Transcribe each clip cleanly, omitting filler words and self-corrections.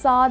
7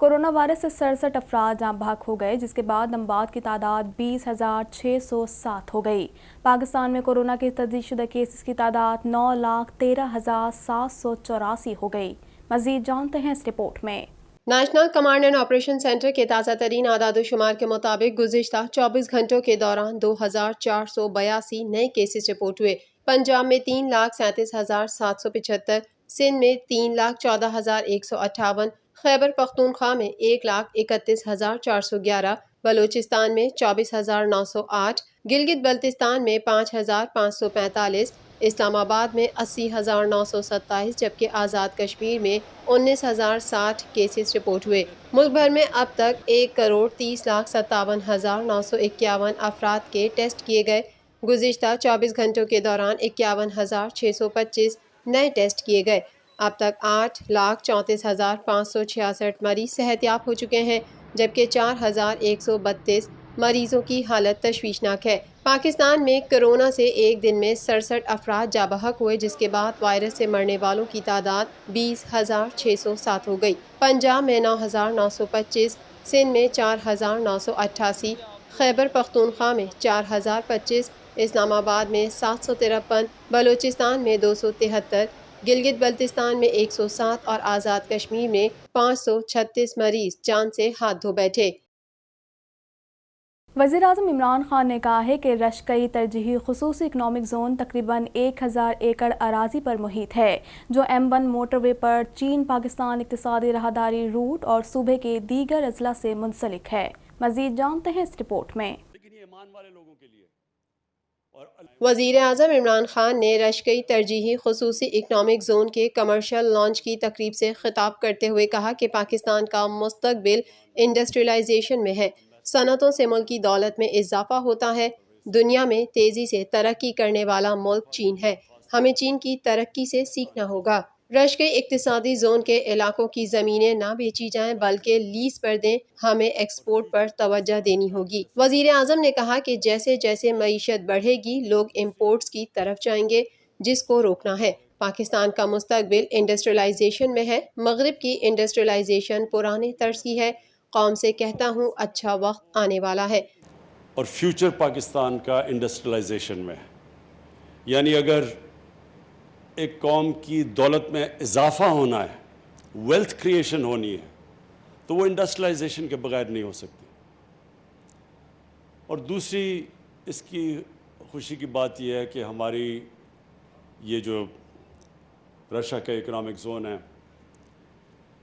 corona virus سے 67 افراد جاں بحق ہو گئے، جس کے بعد اموات کی تعداد 20,607 ہو گئی۔ پاکستان میں کورونا کے تجدید شدہ کیسز کی تعداد 9,13,784 ہو گئی۔ مزید جانتے ہیں اس رپورٹ میں۔ National command and operation centre کے تازہ ترین اعداد و شمار کے مطابق گزشتہ 24 گھنٹوں کے دوران 2,482 نئے کیسز رپورٹ ہوئے۔ پنجاب میں 3,37,775، سندھ میں 3,14,158، خیبر پختونخوا میں 1,31,411، بلوچستان میں 24,908، گلگت بلتستان میں 5,545، اسلام آباد میں 80,927، جبکہ آزاد کشمیر میں 19,060 کیسز رپورٹ ہوئے۔ ملک بھر میں اب تک 1,30,57,951 افراد کے ٹیسٹ کیے گئے۔ گزشتہ 24 گھنٹوں کے دوران 51,625 نئے ٹیسٹ کیے گئے۔ اب تک 8,34,566 مریض صحت یاب ہو چکے ہیں، جبکہ 4,132 مریضوں کی حالت تشویشناک ہے۔ پاکستان میں کرونا سے ایک دن میں 67 افراد جاں بحق ہوئے، جس کے بعد وائرس سے مرنے والوں کی تعداد 20,607 ہو گئی۔ پنجاب میں 9,925، سندھ میں 4,988، خیبر پختونخوا میں 4,025، اسلام آباد میں 753، بلوچستان میں 273، گلگت بلتستان میں 107 اور آزاد کشمیر میں 536 مریض جان سے ہاتھ دھو بیٹھے۔ وزیر اعظم عمران خان نے کہا ہے کہ رشکئی ترجیحی خصوصی اکنامک زون تقریباً 1,000 ایکڑ اراضی پر محیط ہے، جو M1 موٹر وے پر چین پاکستان اقتصادی راہداری روٹ اور صوبے کے دیگر اضلاع سے منسلک ہے۔ مزید جانتے ہیں اس رپورٹ میں۔ وزیر اعظم عمران خان نے رشکئی ترجیحی خصوصی اکنامک زون کے کمرشل لانچ کی تقریب سے خطاب کرتے ہوئے کہا کہ پاکستان کا مستقبل انڈسٹریلائزیشن میں ہے۔ صنعتوں سے ملکی دولت میں اضافہ ہوتا ہے۔ دنیا میں تیزی سے ترقی کرنے والا ملک چین ہے، ہمیں چین کی ترقی سے سیکھنا ہوگا۔ رشکئی اقتصادی زون کے علاقوں کی زمینیں نہ بیچی جائیں بلکہ لیز پر دیں، ہمیں ایکسپورٹ پر توجہ دینی ہوگی۔ وزیر اعظم نے کہا کہ جیسے جیسے معیشت بڑھے گی لوگ امپورٹس کی طرف جائیں گے، جس کو روکنا ہے۔ پاکستان کا مستقبل انڈسٹریلائزیشن میں ہے۔ مغرب کی انڈسٹریلائزیشن پرانے طرز کی ہے۔ قوم سے کہتا ہوں اچھا وقت آنے والا ہے۔ اور فیوچر پاکستان کا انڈسٹریلائزیشن میں، یعنی اگر ایک قوم کی دولت میں اضافہ ہونا ہے، ویلتھ کریشن ہونی ہے، تو وہ انڈسٹریلائزیشن کے بغیر نہیں ہو سکتی۔ اور دوسری اس کی خوشی کی بات یہ ہے کہ ہماری یہ جو رشیا کا اکنامک زون ہے،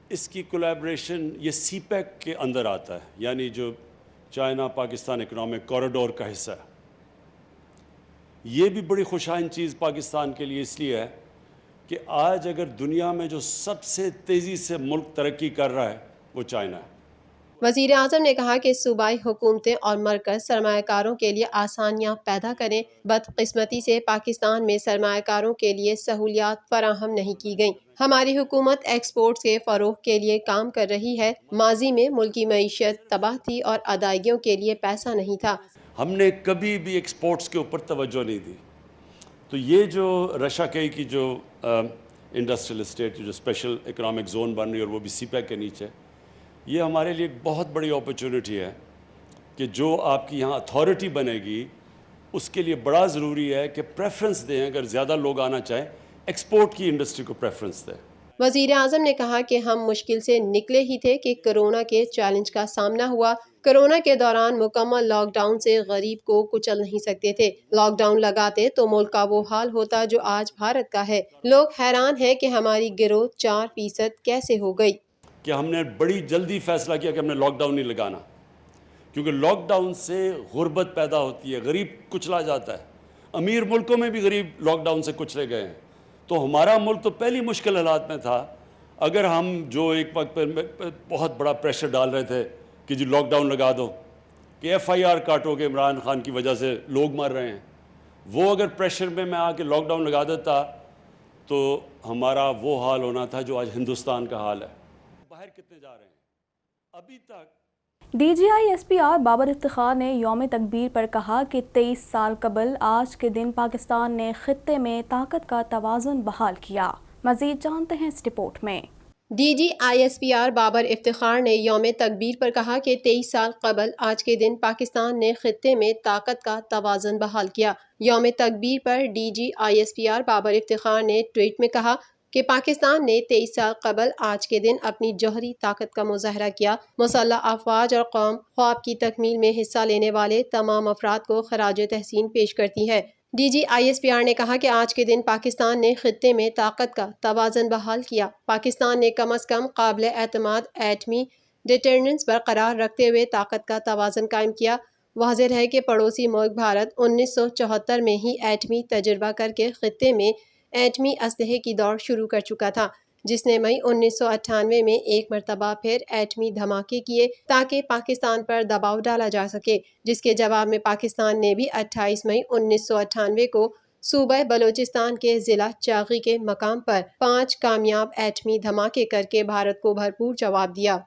اس کی کولیبریشن یہ سی پیک کے اندر آتا ہے، یعنی جو چائنا پاکستان اکنامک کوریڈور کا حصہ ہے۔ یہ بھی بڑی خوشائن چیز پاکستان کے لیے اس لیے ہے کہ آج اگر دنیا میں جو سب سے تیزی سے ملک ترقی کر رہا ہے وہ چائنا ہے۔ وزیر اعظم نے کہا کہ صوبائی حکومتیں اور مرکز سرمایہ کاروں کے لیے آسانیاں پیدا کریں۔ بدقسمتی سے پاکستان میں سرمایہ کاروں کے لیے سہولیات فراہم نہیں کی گئیں۔ ہماری حکومت ایکسپورٹس کے فروغ کے لیے کام کر رہی ہے۔ ماضی میں ملکی معیشت تباہ تھی اور ادائیگیوں کے لیے پیسہ نہیں تھا۔ ہم نے کبھی بھی ایکسپورٹس کے اوپر توجہ نہیں دی۔ تو یہ جو رشیا کی جو انڈسٹریل اسٹیٹ جو اسپیشل اکنامک زون بن رہی ہے اور وہ بھی سی پیک کے نیچے، یہ ہمارے لیے ایک بہت بڑی اپرچونٹی ہے کہ جو آپ کی یہاں اتھارٹی بنے گی اس کے لیے بڑا ضروری ہے کہ پریفرنس دیں، اگر زیادہ لوگ آنا چاہیں ایکسپورٹ کی انڈسٹری کو پریفرنس دیں۔ وزیر اعظم نے کہا کہ ہم مشکل سے نکلے ہی تھے کہ کرونا کے چیلنج کا سامنا ہوا۔ کرونا کے دوران مکمل لاک ڈاؤن سے غریب کو کچل نہیں سکتے تھے۔ لاک ڈاؤن لگاتے تو ملک کا وہ حال ہوتا جو آج بھارت کا ہے۔ لوگ حیران ہیں کہ ہماری گروتھ 4% کیسے ہو گئی۔ کہ ہم نے بڑی جلدی فیصلہ کیا کہ ہم نے لاک ڈاؤن نہیں لگانا، کیونکہ لاک ڈاؤن سے غربت پیدا ہوتی ہے، غریب کچلا جاتا ہے۔ امیر ملکوں میں بھی غریب لاک ڈاؤن سے کچلے گئے ہیں۔ تو ہمارا ملک تو پہلی مشکل حالات میں تھا۔ اگر ہم جو ایک وقت پر بہت بڑا پریشر ڈال رہے تھے کہ جی لاک ڈاؤن لگا دو، کہ FIR کاٹو کہ عمران خان کی وجہ سے لوگ مر رہے ہیں، وہ اگر پریشر میں آ کے لاک ڈاؤن لگا دیتا تو ہمارا وہ حال ہونا تھا جو آج ہندوستان کا حال ہے۔ باہر کتنے جا رہے ہیں ابھی تک؟ DGI SPR بابر افتخار نے یوم تکبیر پر کہا کہ 23 سال قبل آج کے دن پاکستان نے خطے میں طاقت کا توازن بحال کیا۔ مزید جانتے ہیں اس رپورٹ میں۔ D G I S P R Babar Iftikhar نے یوم تکبیر پر کہا کہ 23 سال قبل آج کے دن پاکستان نے خطے میں طاقت کا توازن بحال کیا۔ یوم تکبیر پر D G I S P R Babar Iftikhar نے ٹویٹ میں کہا کہ پاکستان نے 23 سال قبل آج کے دن اپنی جوہری طاقت کا مظاہرہ کیا۔ مسلح افواج اور قوم خواب کی تکمیل میں حصہ لینے والے تمام افراد کو خراج تحسین پیش کرتی ہے۔ D G I S P R نے کہا کہ آج کے دن پاکستان نے خطے میں طاقت کا توازن بحال کیا۔ پاکستان نے کم از کم قابل اعتماد ایٹمی ڈیٹرننس برقرار رکھتے ہوئے طاقت کا توازن قائم کیا۔ واضح ہے کہ پڑوسی ملک بھارت 1974 میں ہی ایٹمی تجربہ کر کے خطے میں ایٹمی اسلحے کی دوڑ شروع کر چکا تھا، جس نے مئی 1998 میں ایک مرتبہ پھر ایٹمی دھماکے کیے تاکہ پاکستان پر دباؤ ڈالا جا سکے، جس کے جواب میں پاکستان نے بھی 28 مئی 1998 کو صوبہ بلوچستان کے ضلع چاغی کے مقام پر 5 کامیاب ایٹمی دھماکے کر کے بھارت کو بھرپور جواب دیا۔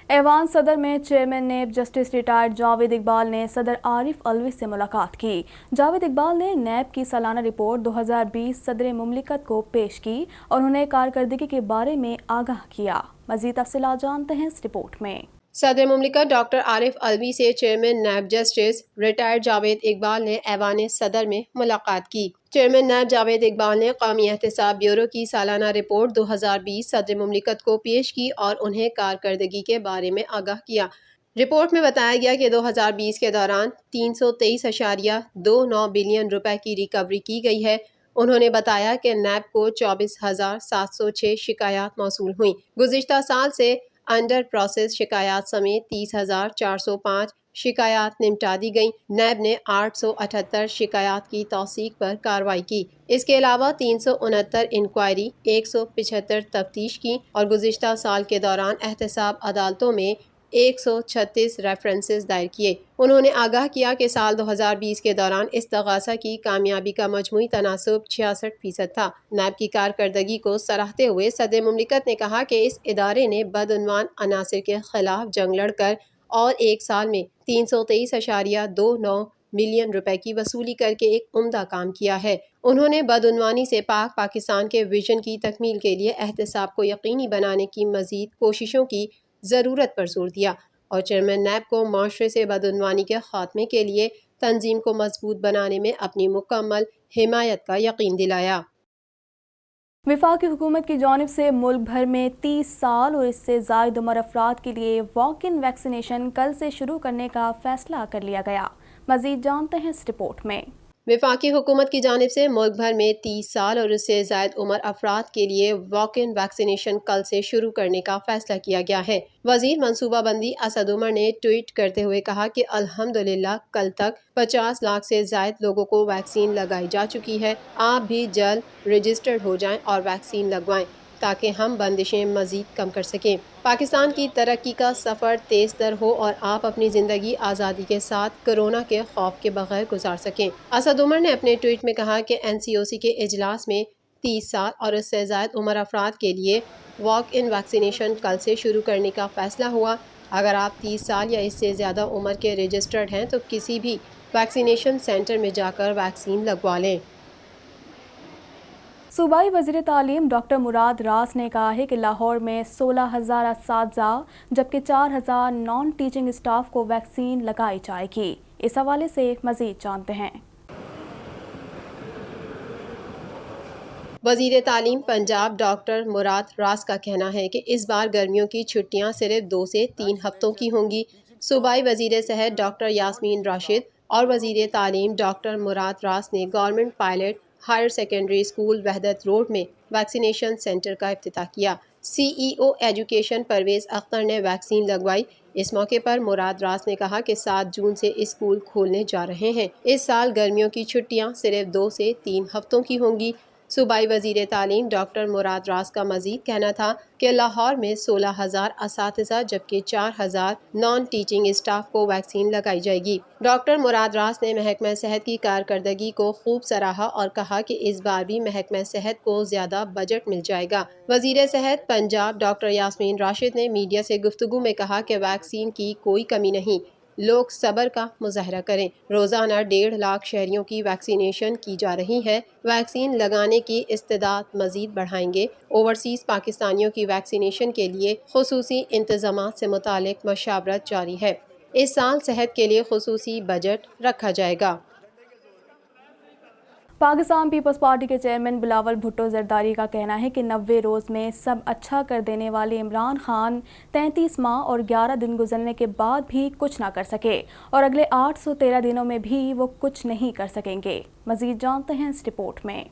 ایوان صدر میں chairman NAB justice retired Javed Iqbal نے صدر عارف علوی سے ملاقات کی۔ جاوید اقبال نے نیب کی سالانہ رپورٹ 2020 صدر مملکت کو پیش کی اور انہیں کارکردگی کے بارے میں آگاہ کیا۔ مزید تفصیلات جانتے ہیں اس رپورٹ میں۔ صدر مملکت ڈاکٹر عارف علوی سے chairman NAB justice retired Javed Iqbal نے ایوان صدر میں ملاقات کی۔ چیئرمین نیب جاوید اقبال نے قومی احتساب بیورو کی سالانہ رپورٹ 2020 صدر مملکت کو پیش کی اور انہیں کارکردگی کے بارے میں آگاہ کیا۔ رپورٹ میں بتایا گیا کہ 2020 کے دوران 323.29 بلین روپے کی ریکوری کی گئی ہے۔ انہوں نے بتایا کہ نیب کو 24,706 شکایات موصول ہوئیں۔ گزشتہ سال سے انڈر پروسیس شکایات سمیت 30,405 شکایات نمٹا دی گئیں۔ نیب نے 878 شکایات کی توثیق پر کارروائی کی۔ اس کے علاوہ 369 انکوائری، 175 تفتیش کی اور گزشتہ سال کے دوران احتساب عدالتوں میں 136 ریفرنسز دائر کیے۔ انہوں نے آگاہ کیا کہ سال 2020 کے دوران استغاثہ کی کامیابی کا مجموعی تناسب 66% تھا۔ نیب کی کارکردگی کو سراہتے ہوئے صدر مملکت نے کہا کہ اس ادارے نے بدعنوان عناصر کے خلاف جنگ لڑ کر اور ایک سال میں 323.29 ملین روپے کی وصولی کر کے ایک عمدہ کام کیا ہے۔ انہوں نے بدعنوانی سے پاک پاکستان کے ویژن کی تکمیل کے لیے احتساب کو یقینی بنانے کی مزید کوششوں کی ضرورت پر زور دیا اور چیئرمین نیب کو معاشرے سے بدعنوانی کے خاتمے کے لیے تنظیم کو مضبوط بنانے میں اپنی مکمل حمایت کا یقین دلایا۔ وفاقی حکومت کی جانب سے ملک بھر میں 30 سال اور اس سے زائد عمر افراد کے لیے واک ان ویکسینیشن کل سے شروع کرنے کا فیصلہ کر لیا گیا۔ مزید جانتے ہیں اس رپورٹ میں۔ وفاقی حکومت کی جانب سے ملک بھر میں 30 سال اور اس سے زائد عمر افراد کے لیے واک ان ویکسینیشن کل سے شروع کرنے کا فیصلہ کیا گیا ہے۔ وزیر منصوبہ بندی اسد عمر نے ٹویٹ کرتے ہوئے کہا کہ الحمدللہ کل تک 50 لاکھ سے زائد لوگوں کو ویکسین لگائی جا چکی ہے۔ آپ بھی جلد رجسٹرڈ ہو جائیں اور ویکسین لگوائیں تاکہ ہم بندشیں مزید کم کر سکیں۔ پاکستان کی ترقی کا سفر تیز تر ہو اور آپ اپنی زندگی آزادی کے ساتھ کرونا کے خوف کے بغیر گزار سکیں۔ اسد عمر نے اپنے ٹویٹ میں کہا کہ NCOC کے اجلاس میں 30 سال اور اس سے زائد عمر افراد کے لیے واک ان ویکسینیشن کل سے شروع کرنے کا فیصلہ ہوا۔ اگر آپ 30 سال یا اس سے زیادہ عمر کے رجسٹرڈ ہیں تو کسی بھی ویکسینیشن سینٹر میں جا کر ویکسین لگوا لیں۔ صوبائی وزیر تعلیم ڈاکٹر مراد راس نے کہا ہے کہ لاہور میں 16,000 اساتذہ جبکہ 4,000 نان ٹیچنگ اسٹاف کو ویکسین لگائی جائے گی۔ اس حوالے سے مزید جانتے ہیں۔ وزیر تعلیم پنجاب ڈاکٹر مراد راس کا کہنا ہے کہ اس بار گرمیوں کی چھٹیاں صرف 2 سے 3 ہفتوں کی ہوں گی۔ صوبائی وزیر صحت ڈاکٹر یاسمین راشد اور وزیر تعلیم ڈاکٹر مراد راس نے government pilot higher secondary school Wahdat road میں ویکسینیشن سینٹر کا افتتاح کیا۔ CEO ایجوکیشن پرویز اختر نے ویکسین لگوائی۔ اس موقع پر مراد راس نے کہا کہ 7 جون سے اسکول کھولنے جا رہے ہیں۔ اس سال گرمیوں کی چھٹیاں صرف 2 سے 3 ہفتوں کی ہوں گی۔ صوبائی وزیر تعلیم ڈاکٹر مراد راس کا مزید کہنا تھا کہ لاہور میں 16,000 اساتذہ جبکہ 4,000 نان ٹیچنگ اسٹاف کو ویکسین لگائی جائے گی۔ ڈاکٹر مراد راس نے محکمہ صحت کی کارکردگی کو خوب سراہا اور کہا کہ اس بار بھی محکمہ صحت کو زیادہ بجٹ مل جائے گا۔ وزیر صحت پنجاب ڈاکٹر یاسمین راشد نے میڈیا سے گفتگو میں کہا کہ ویکسین کی کوئی کمی نہیں، لوگ صبر کا مظاہرہ کریں۔ روزانہ 1.5 لاکھ شہریوں کی ویکسینیشن کی جا رہی ہے۔ ویکسین لگانے کی استعداد مزید بڑھائیں گے۔ اوورسیز پاکستانیوں کی ویکسینیشن کے لیے خصوصی انتظامات سے متعلق مشاورت جاری ہے۔ اس سال صحت کے لیے خصوصی بجٹ رکھا جائے گا۔ پاکستان پیپلز پارٹی کے چیئرمین بلاول بھٹو زرداری کا کہنا ہے کہ 90 روز میں سب اچھا کر دینے والے عمران خان 33 ماہ اور 11 دن گزرنے کے بعد بھی کچھ نہ کر سکے اور اگلے 813 دنوں میں بھی وہ کچھ نہیں کر سکیں گے۔ مزید جانتے ہیں اس رپورٹ میں۔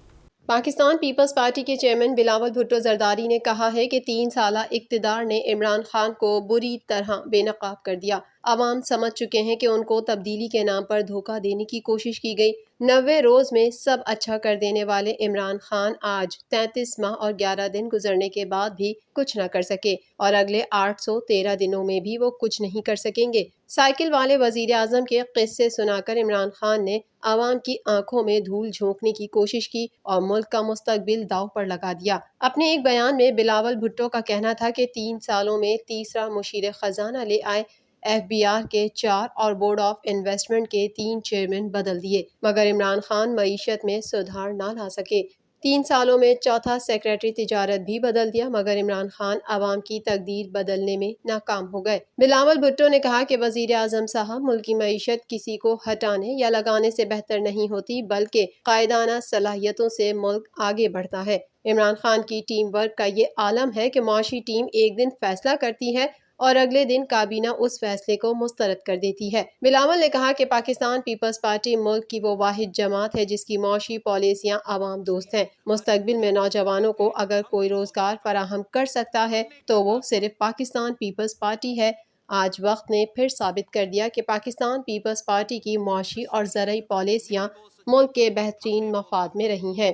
پاکستان پیپلز پارٹی کے چیئرمین بلاول بھٹو زرداری نے کہا ہے کہ 3 سالہ اقتدار نے عمران خان کو بری طرح بے نقاب کر دیا۔ عوام سمجھ چکے ہیں کہ ان کو تبدیلی کے نام پر دھوکہ دینے کی کوشش کی گئی۔ 90 روز میں سب اچھا کر دینے والے عمران خان آج 33 ماہ اور 11 دن گزرنے کے بعد بھی کچھ نہ کر سکے اور اگلے 813 دنوں میں بھی وہ کچھ نہیں کر سکیں گے۔ سائیکل والے وزیر اعظم کے قصے سنا کر عمران خان نے عوام کی آنکھوں میں دھول جھونکنے کی کوشش کی اور ملک کا مستقبل داؤ پر لگا دیا۔ اپنے ایک بیان میں بلاول بھٹو کا کہنا تھا کہ 3 سالوں میں تیسرا مشیر خزانہ لے آئے، FBR کے 4 اور بورڈ آف انویسٹمنٹ کے 3 چیئرمین بدل دیے، مگر عمران خان معیشت میں سدھار نہ لا سکے۔ 3 سالوں میں چوتھا سیکریٹری تجارت بھی بدل دیا، مگر عمران خان عوام کی تقدیر بدلنے میں ناکام ہو گئے۔ بلاول بھٹو نے کہا کہ وزیر اعظم صاحب، ملک کی معیشت کسی کو ہٹانے یا لگانے سے بہتر نہیں ہوتی، بلکہ قائدانہ صلاحیتوں سے ملک آگے بڑھتا ہے۔ عمران خان کی ٹیم ورک کا یہ عالم ہے کہ معاشی ٹیم ایک دن فیصلہ کرتی ہے اور اگلے دن کابینہ اس فیصلے کو مسترد کر دیتی ہے۔ بلاول نے کہا کہ پاکستان پیپلز پارٹی ملک کی وہ واحد جماعت ہے جس کی معاشی پالیسیاں عوام دوست ہیں۔ مستقبل میں نوجوانوں کو اگر کوئی روزگار فراہم کر سکتا ہے تو وہ صرف پاکستان پیپلز پارٹی ہے۔ آج وقت نے پھر ثابت کر دیا کہ پاکستان پیپلز پارٹی کی معاشی اور زرعی پالیسیاں ملک کے بہترین مفاد میں رہی ہیں۔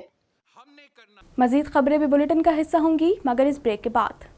مزید خبریں بھی بلیٹن کا حصہ ہوں گی مگر اس بریک کے بعد۔